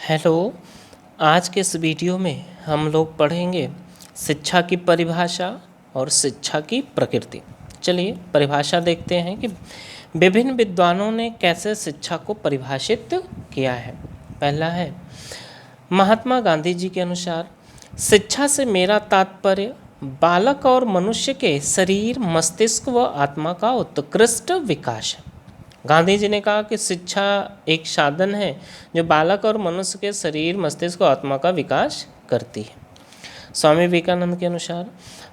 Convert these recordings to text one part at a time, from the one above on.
Hello. आज के इस वीडियो में हम लोग पढ़ेंगे शिक्षा की परिभाषा और शिक्षा की प्रकृति। चलिए परिभाषा देखते हैं कि विभिन्न विद्वानों ने कैसे शिक्षा को परिभाषित किया है। पहला है महात्मा गांधी जी के अनुसार शिक्षा से मेरा तात्पर्य बालक और मनुष्य के शरीर, मस्तिष्क व आत्मा का उत्कृष्ट विकास है। गांधी जी ने कहा कि शिक्षा एक साधन है जो बालक और मनुष्य के शरीर, मस्तिष्क और आत्मा का विकास करती है। स्वामी विवेकानंद के अनुसार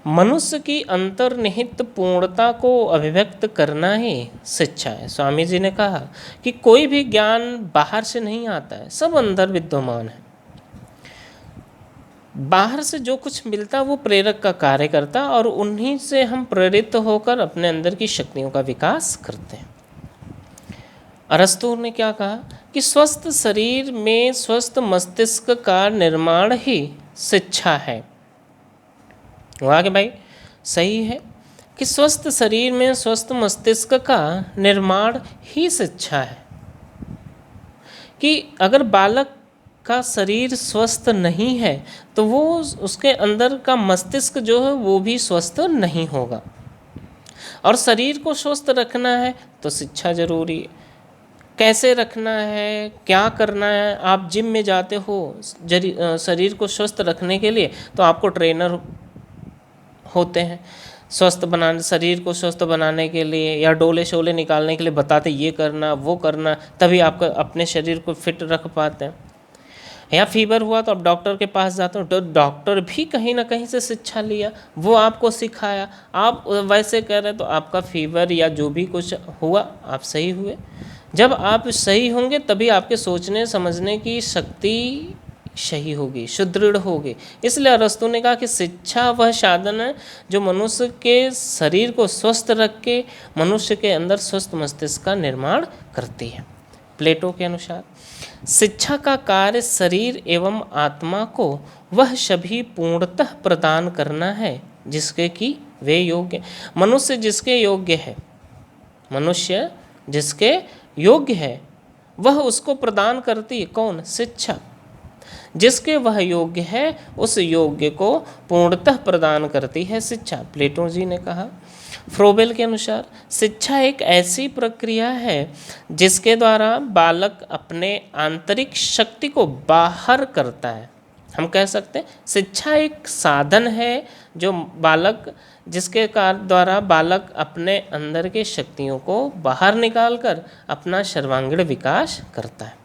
मनुष्य की अंतर्निहित पूर्णता को अभिव्यक्त करना ही शिक्षा है। स्वामी जी ने कहा कि कोई भी ज्ञान बाहर से नहीं आता है, सब अंदर विद्यमान है। बाहर से जो कुछ मिलता है वो प्रेरक का कार्य करता है और उन्हीं से हम प्रेरित होकर अपने अंदर की शक्तियों का विकास करते हैं। अरस्तू ने क्या कहा कि स्वस्थ शरीर में स्वस्थ मस्तिष्क का निर्माण ही शिक्षा है। वहाँ के भाई सही है कि स्वस्थ शरीर में स्वस्थ मस्तिष्क का निर्माण ही शिक्षा है। कि अगर बालक का शरीर स्वस्थ नहीं है तो वो उसके अंदर का मस्तिष्क जो है वो भी स्वस्थ नहीं होगा। और शरीर को स्वस्थ रखना है तो शिक्षा जरूरी है। कैसे रखना है, क्या करना है। आप जिम में जाते हो शरीर को स्वस्थ रखने के लिए तो आपको ट्रेनर होते हैं। स्वस्थ बनाने, शरीर को स्वस्थ बनाने के लिए या डोले शोले निकालने के लिए बताते ये करना वो करना, तभी आपका अपने शरीर को फिट रख पाते हैं। या फीवर हुआ तो आप डॉक्टर के पास जाते हो तो डॉक्टर भी कहीं ना कहीं से शिक्षा लिया, वो आपको सिखाया, आप वैसे कर रहे तो आपका फीवर या जो भी कुछ हुआ आप सही हुए। जब आप सही होंगे तभी आपके सोचने समझने की शक्ति सही होगी, सुदृढ़ होगी। इसलिए अरस्तु ने कहा कि शिक्षा वह साधन है जो मनुष्य के शरीर को स्वस्थ रख के मनुष्य के अंदर स्वस्थ मस्तिष्क का निर्माण करती है। प्लेटो के अनुसार शिक्षा का कार्य शरीर एवं आत्मा को वह सभी पूर्णतः प्रदान करना है जिसके कि वे योग्य। मनुष्य जिसके योग्य है, मनुष्य जिसके योग्य है वह उसको प्रदान करती है। कौन? शिक्षा। जिसके वह योग्य है उस योग्य को पूर्णतः प्रदान करती है शिक्षा, प्लेटो जी ने कहा। फ्रोबेल के अनुसार शिक्षा एक ऐसी प्रक्रिया है जिसके द्वारा बालक अपने आंतरिक शक्ति को बाहर करता है। हम कह सकते हैं शिक्षा एक साधन है जो बालक, जिसके द्वारा बालक अपने अंदर के शक्तियों को बाहर निकालकर अपना सर्वांगीण विकास करता है।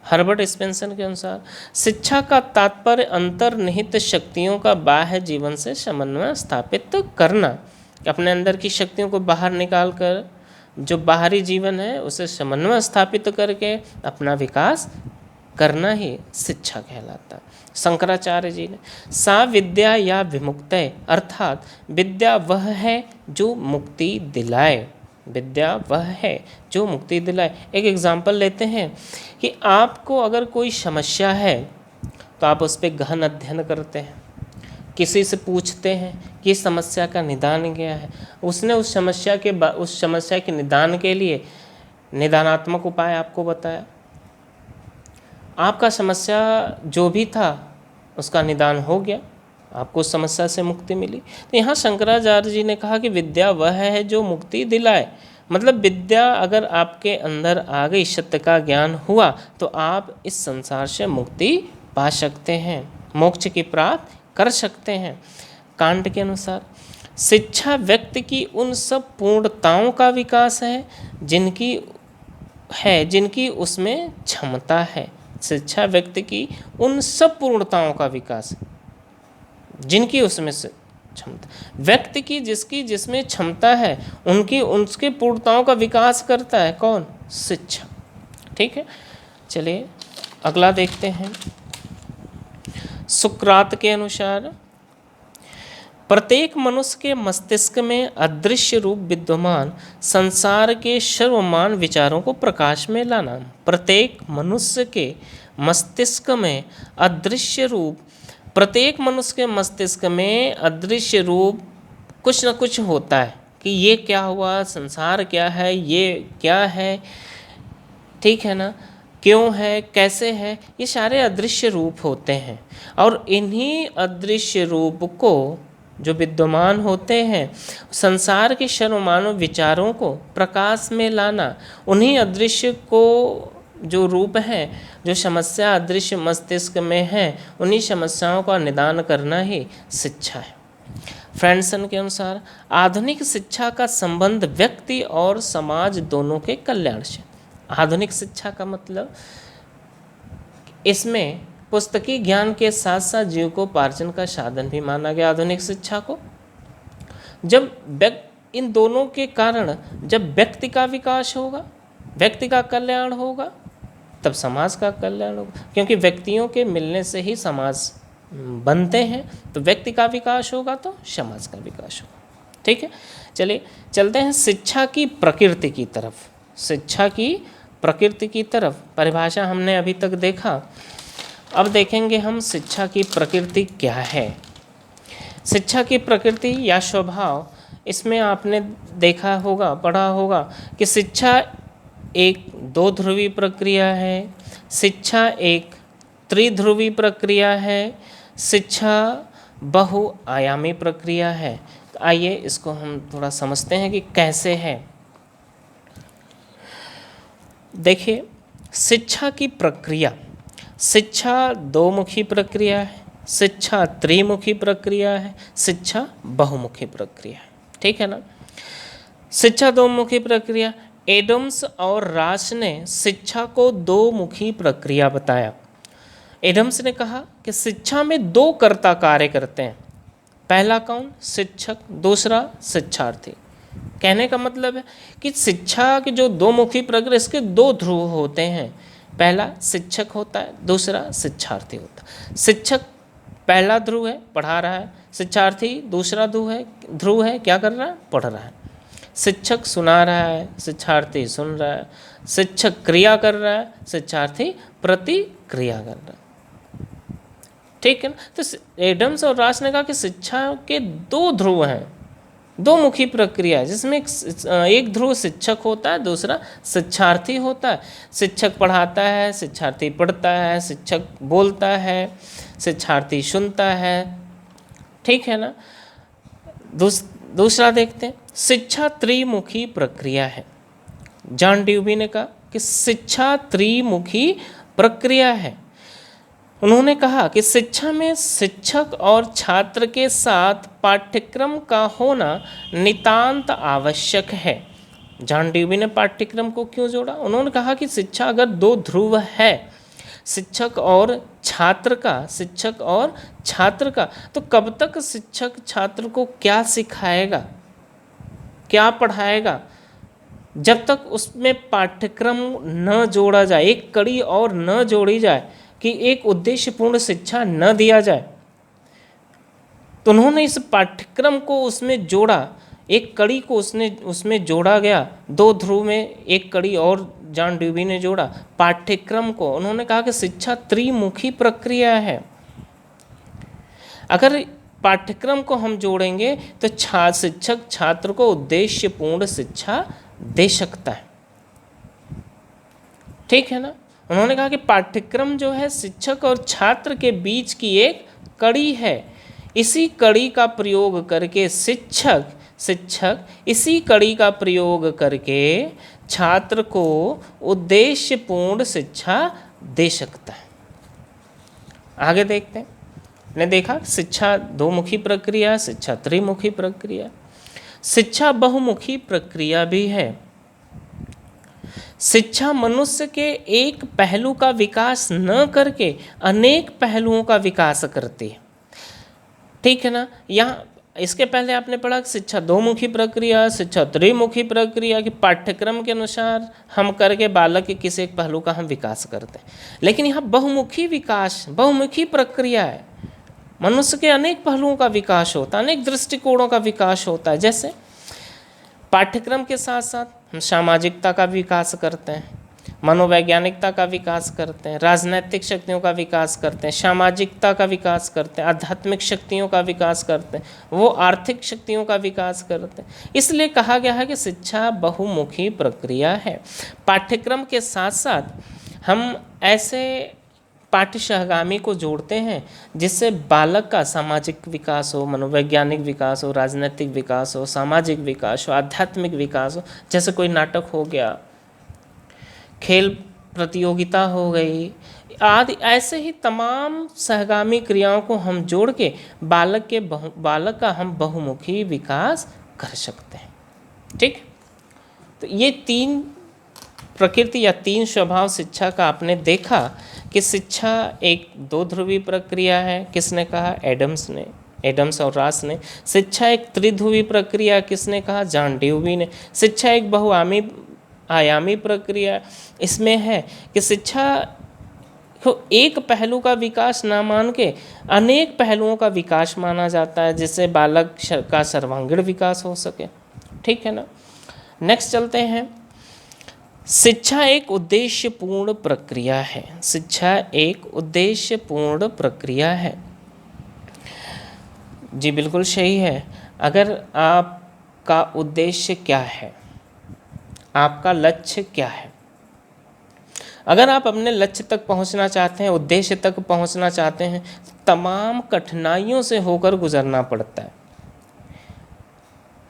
हर्बर्ट स्पेंसर के अनुसार शिक्षा का तात्पर्य अंतर्निहित शक्तियों का बाह्य जीवन से समन्वय स्थापित करना। अपने अंदर की शक्तियों को बाहर निकाल कर जो बाहरी जीवन है उसे समन्वय स्थापित करके अपना विकास करना ही शिक्षा कहलाता है। शंकराचार्य जी ने सा विद्या या विमुक्तय, अर्थात विद्या वह है जो मुक्ति दिलाए। विद्या वह है जो मुक्ति दिलाए। एक एग्जाम्पल लेते हैं कि आपको अगर कोई समस्या है तो आप उस पर गहन अध्ययन करते हैं, किसी से पूछते हैं कि इस समस्या का निदान क्या है। उसने उस समस्या के निदान के लिए निदानात्मक उपाय आपको बताया। आपका समस्या जो भी था उसका निदान हो गया, आपको उस समस्या से मुक्ति मिली। तो यहाँ शंकराचार्य जी ने कहा कि विद्या वह है जो मुक्ति दिलाए। मतलब विद्या अगर आपके अंदर आ गई, सत्य का ज्ञान हुआ तो आप इस संसार से मुक्ति पा सकते हैं, मोक्ष की प्राप्त कर सकते हैं। कांट के अनुसार शिक्षा व्यक्ति की उन सब पूर्णताओं का विकास है जिनकी उसमें क्षमता है। शिक्षा व्यक्ति की उन सब पूर्णताओं का विकास है जिनकी उसमें से क्षमता, व्यक्ति की जिसमें क्षमता है उसके पूर्णताओं का विकास करता है। कौन? शिक्षा। ठीक है, चलिए अगला देखते हैं। सुकरात के अनुसार प्रत्येक मनुष्य के मस्तिष्क में अदृश्य रूप विद्यमान संसार के सर्वमान विचारों को प्रकाश में लाना। प्रत्येक मनुष्य के मस्तिष्क में अदृश्य रूप, प्रत्येक मनुष्य के मस्तिष्क में अदृश्य रूप कुछ न कुछ होता है कि ये क्या हुआ, संसार क्या है, ये क्या है। ठीक है ना, क्यों है, कैसे है, ये सारे अदृश्य रूप होते हैं। और इन्हीं अदृश्य रूप को जो विद्यमान होते हैं, संसार के सर्वमानव विचारों को प्रकाश में लाना, उन्हीं अदृश्य को जो रूप हैं, जो समस्या अदृश्य मस्तिष्क में है, उन्हीं समस्याओं का निदान करना ही शिक्षा है। फ्रेंडसन के अनुसार आधुनिक शिक्षा का संबंध व्यक्ति और समाज दोनों के कल्याण से। आधुनिक शिक्षा का मतलब इसमें पुस्तकीय ज्ञान के साथ साथ जीविकोपार्जन का साधन भी माना गया आधुनिक शिक्षा को। जब इन दोनों के कारण जब व्यक्ति का विकास होगा, व्यक्ति का कल्याण होगा, तब समाज का कल्याण होगा, क्योंकि व्यक्तियों के मिलने से ही समाज बनते हैं। तो व्यक्ति का विकास होगा तो समाज का विकास होगा। ठीक है, चलिए चलते हैं शिक्षा की प्रकृति की तरफ। शिक्षा की प्रकृति की तरफ परिभाषा हमने अभी तक देखा, अब देखेंगे हम शिक्षा की प्रकृति क्या है। शिक्षा की प्रकृति या स्वभाव, इसमें आपने देखा होगा, पढ़ा होगा कि शिक्षा एक दो ध्रुवी प्रक्रिया है, शिक्षा एक त्रिध्रुवी प्रक्रिया है, शिक्षा बहुआयामी प्रक्रिया है। तो आइए इसको हम थोड़ा समझते हैं कि कैसे है। देखिए, शिक्षा की प्रक्रिया, शिक्षा दो मुखी प्रक्रिया है, शिक्षा त्रिमुखी प्रक्रिया है, शिक्षा बहुमुखी प्रक्रिया है। ठीक है ना। शिक्षा दो मुखी प्रक्रिया, एडम्स और रास ने शिक्षा को दो मुखी प्रक्रिया बताया। एडम्स ने कहा कि शिक्षा में दो कर्ता कार्य करते हैं, पहला कौन, शिक्षक, दूसरा शिक्षार्थी। कहने का मतलब है कि शिक्षा के जो दो मुखी प्रक्रिया, इसके दो ध्रुव होते हैं, पहला शिक्षक होता है, दूसरा शिक्षार्थी होता है। शिक्षक पहला ध्रुव है, पढ़ा रहा है, शिक्षार्थी दूसरा ध्रुव है, क्या कर रहा है, पढ़ रहा है। शिक्षक सुना रहा है, शिक्षार्थी सुन रहा है, शिक्षक क्रिया कर रहा है, शिक्षार्थी प्रतिक्रिया कर रहा है। ठीक है ना। तो एडम्स और रास ने कहा कि शिक्षा के दो ध्रुव हैं, दो मुखी प्रक्रिया है, जिसमें एक ध्रुव शिक्षक होता है, दूसरा शिक्षार्थी होता है। शिक्षक पढ़ाता है, शिक्षार्थी पढ़ता है, शिक्षक बोलता है, शिक्षार्थी सुनता है। ठीक है ना। दूसरा देखते हैं, शिक्षा त्रिमुखी प्रक्रिया है। जॉन ड्यूबी ने कहा कि शिक्षा त्रिमुखी प्रक्रिया है। उन्होंने कहा कि शिक्षा में शिक्षक और छात्र के साथ पाठ्यक्रम का होना नितांत आवश्यक है। जॉन ड्यूबी ने पाठ्यक्रम को क्यों जोड़ा? उन्होंने कहा कि शिक्षा अगर दो ध्रुव है, शिक्षक और छात्र का, तो कब तक शिक्षक छात्र को क्या सिखाएगा, क्या पढ़ाएगा, जब तक उसमें पाठ्यक्रम न जोड़ा जाए, एक कड़ी और न जोड़ी जाए, कि एक उद्देश्यपूर्ण शिक्षा न दिया जाए। तो उन्होंने इस पाठ्यक्रम को उसमें जोड़ा, एक कड़ी को उसमें जोड़ा गया, दो ध्रुव में एक कड़ी और जॉन ड्यूबी ने जोड़ा पाठ्यक्रम को। उन्होंने कहा कि शिक्षा त्रिमुखी प्रक्रिया है। अगर पाठ्यक्रम को हम जोड़ेंगे तो शिक्षक छात्र को उद्देश्यपूर्ण शिक्षा दे सकता है। ठीक है ना। उन्होंने कहा कि पाठ्यक्रम जो है शिक्षक और छात्र के बीच की एक कड़ी है। इसी कड़ी का प्रयोग करके शिक्षक इसी कड़ी का प्रयोग करके छात्र को उद्देश्यपूर्ण शिक्षा दे सकता है। आगे देखते हैं। ने देखा शिक्षा दो मुखी प्रक्रिया, शिक्षा त्रिमुखी प्रक्रिया, शिक्षा बहुमुखी प्रक्रिया भी है। शिक्षा मनुष्य के एक पहलू का विकास न करके अनेक पहलुओं का विकास करती है। ठीक है ना। यहाँ इसके पहले आपने पढ़ा कि शिक्षा दो मुखी प्रक्रिया, शिक्षा त्रिमुखी प्रक्रिया, कि पाठ्यक्रम के अनुसार हम करके बालक के किसी एक पहलू का हम विकास करते हैं। लेकिन यहाँ बहुमुखी प्रक्रिया है। मनुष्य के अनेक पहलुओं का विकास होता है, अनेक दृष्टिकोणों का विकास होता है। जैसे पाठ्यक्रम के साथ साथ हम सामाजिकता का विकास करते हैं, मनोवैज्ञानिकता का विकास करते हैं, राजनैतिक शक्तियों का विकास करते हैं, सामाजिकता का विकास करते हैं, आध्यात्मिक शक्तियों का विकास करते हैं, वो आर्थिक शक्तियों का विकास करते हैं। इसलिए कहा गया है कि शिक्षा बहुमुखी प्रक्रिया है। पाठ्यक्रम के साथ साथ हम ऐसे पाठ्य सहगामी को जोड़ते हैं जिससे बालक का सामाजिक विकास हो, मनोवैज्ञानिक विकास हो, राजनीतिक विकास हो, सामाजिक विकास हो, आध्यात्मिक विकास हो। जैसे कोई नाटक हो गया, खेल प्रतियोगिता हो गई आदि, ऐसे ही तमाम सहगामी क्रियाओं को हम जोड़ के बालक का हम बहुमुखी विकास कर सकते हैं। ठीक, तो ये 3 प्रकृति या 3 स्वभाव शिक्षा का आपने देखा कि शिक्षा एक 2 ध्रुवी प्रक्रिया है। किसने कहा? एडम्स और रॉस ने। शिक्षा एक त्रिध्रुवी प्रक्रिया, किसने कहा? जॉन डेवी ने। शिक्षा एक बहुआयामी प्रक्रिया इसमें है कि शिक्षा को एक पहलू का विकास ना मान के अनेक पहलुओं का विकास माना जाता है, जिससे बालक का सर्वांगीण विकास हो सके। ठीक है ना। नेक्स्ट चलते हैं। शिक्षा एक उद्देश्यपूर्ण प्रक्रिया है। शिक्षा एक उद्देश्यपूर्ण प्रक्रिया है। जी बिल्कुल सही है। अगर आपका उद्देश्य क्या है, आपका लक्ष्य क्या है, अगर आप अपने लक्ष्य तक पहुंचना चाहते हैं, उद्देश्य तक पहुंचना चाहते हैं, तमाम कठिनाइयों से होकर गुजरना पड़ता है,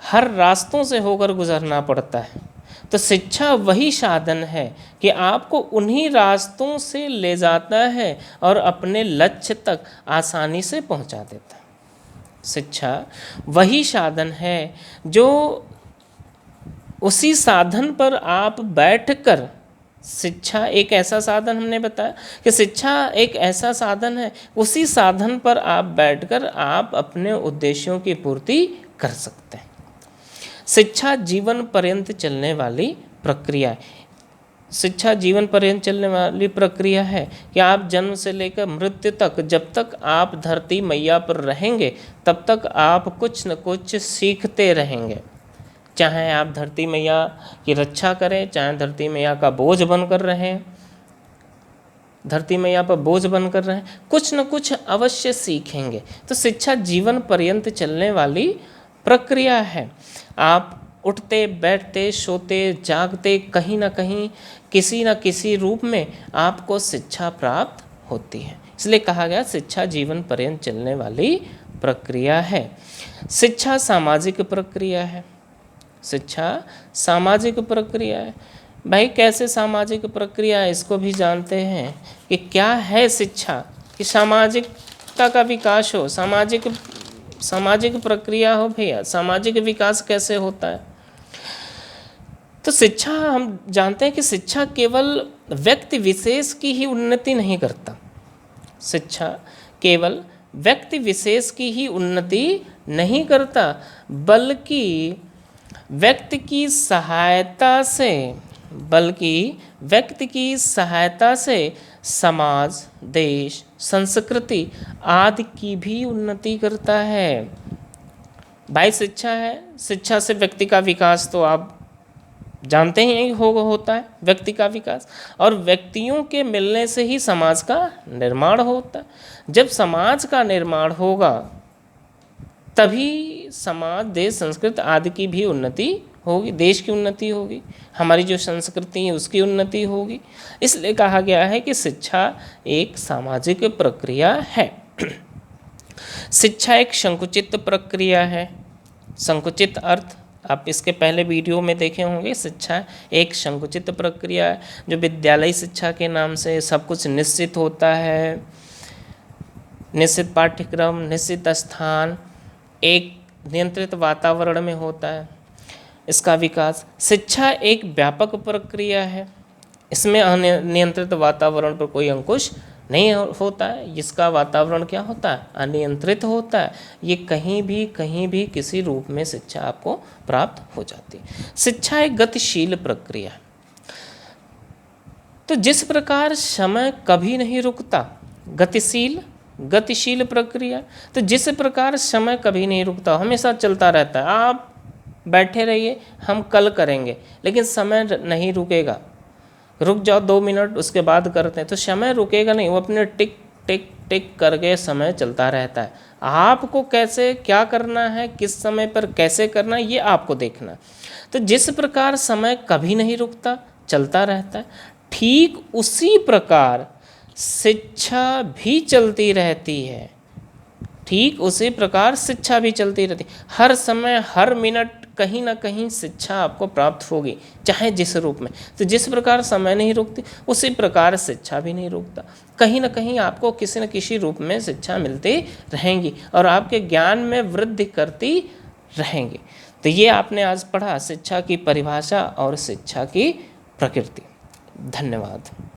हर रास्तों से होकर गुजरना पड़ता है। तो शिक्षा वही साधन है कि आपको उन्हीं रास्तों से ले जाता है और अपने लक्ष्य तक आसानी से पहुंचा देता है। शिक्षा वही साधन है जो उसी साधन पर आप बैठकर, शिक्षा एक ऐसा साधन, हमने बताया कि शिक्षा एक ऐसा साधन है, उसी साधन पर आप बैठकर आप अपने उद्देश्यों की पूर्ति कर सकते हैं। शिक्षा जीवन पर्यंत चलने वाली प्रक्रिया है। शिक्षा जीवन पर्यंत चलने वाली प्रक्रिया है कि आप जन्म से लेकर मृत्यु तक, जब तक आप धरती मैया पर रहेंगे तब तक आप कुछ न कुछ सीखते रहेंगे। चाहे आप धरती मैया की रक्षा करें, चाहे धरती मैया का बोझ बनकर रहें, धरती मैया पर बोझ बनकर रहें, कुछ न कुछ अवश्य सीखेंगे। तो शिक्षा जीवन पर्यंत चलने वाली प्रक्रिया है। आप उठते बैठते सोते जागते कहीं ना कहीं किसी न किसी रूप में आपको शिक्षा प्राप्त होती है। इसलिए कहा गया शिक्षा जीवन पर्यंत चलने वाली प्रक्रिया है। शिक्षा सामाजिक प्रक्रिया है। शिक्षा सामाजिक प्रक्रिया है। भाई कैसे सामाजिक प्रक्रिया है, इसको भी जानते हैं कि क्या है शिक्षा, कि सामाजिकता का विकास हो, सामाजिक प्रक्रिया हो। भैया सामाजिक विकास कैसे होता है? तो शिक्षा, हम जानते हैं कि शिक्षा केवल व्यक्ति विशेष की ही उन्नति नहीं करता। शिक्षा केवल व्यक्ति विशेष की ही उन्नति नहीं करता, बल्कि व्यक्ति की सहायता से समाज, देश, संस्कृति आदि की भी उन्नति करता है। भाई शिक्षा है, शिक्षा से व्यक्ति का विकास तो आप जानते ही होता है, व्यक्ति का विकास, और व्यक्तियों के मिलने से ही समाज का निर्माण होता है। जब समाज का निर्माण होगा तभी समाज, देश, संस्कृति आदि की भी उन्नति होगी, देश की उन्नति होगी, हमारी जो संस्कृति है उसकी उन्नति होगी। इसलिए कहा गया है कि शिक्षा एक सामाजिक प्रक्रिया है। शिक्षा एक संकुचित प्रक्रिया है। संकुचित अर्थ आप इसके पहले वीडियो में देखे होंगे। शिक्षा एक संकुचित प्रक्रिया है जो विद्यालय शिक्षा के नाम से सब कुछ निश्चित होता है, निश्चित पाठ्यक्रम, निश्चित स्थान, एक नियंत्रित वातावरण में होता है इसका विकास। शिक्षा एक व्यापक प्रक्रिया है, इसमें अनियंत्रित वातावरण पर कोई अंकुश नहीं होता है। इसका वातावरण क्या होता है? अनियंत्रित होता है। ये कहीं भी किसी रूप में शिक्षा आपको प्राप्त हो जाती है। शिक्षा एक गतिशील प्रक्रिया है। तो जिस प्रकार समय कभी नहीं रुकता, गतिशील प्रक्रिया, तो जिस प्रकार समय कभी नहीं रुकता, हमेशा चलता रहता है। आप बैठे रहिए, हम कल करेंगे, लेकिन समय नहीं रुकेगा। रुक जाओ 2 मिनट, उसके बाद करते हैं, तो समय रुकेगा नहीं, वो अपने टिक टिक टिक करके समय चलता रहता है। आपको कैसे क्या करना है, किस समय पर कैसे करना है, ये आपको देखना है। तो जिस प्रकार समय कभी नहीं रुकता, चलता रहता है, ठीक उसी प्रकार शिक्षा भी चलती रहती है। ठीक उसी प्रकार शिक्षा भी चलती रहती है। हर समय हर मिनट कहीं ना कहीं शिक्षा आपको प्राप्त होगी, चाहे जिस रूप में। तो जिस प्रकार समय नहीं रुकती, उसी प्रकार शिक्षा भी नहीं रुकता। कहीं ना कहीं आपको किसी न किसी रूप में शिक्षा मिलती रहेंगी और आपके ज्ञान में वृद्धि करती रहेंगी। तो ये आपने आज पढ़ा शिक्षा की परिभाषा और शिक्षा की प्रकृति। धन्यवाद।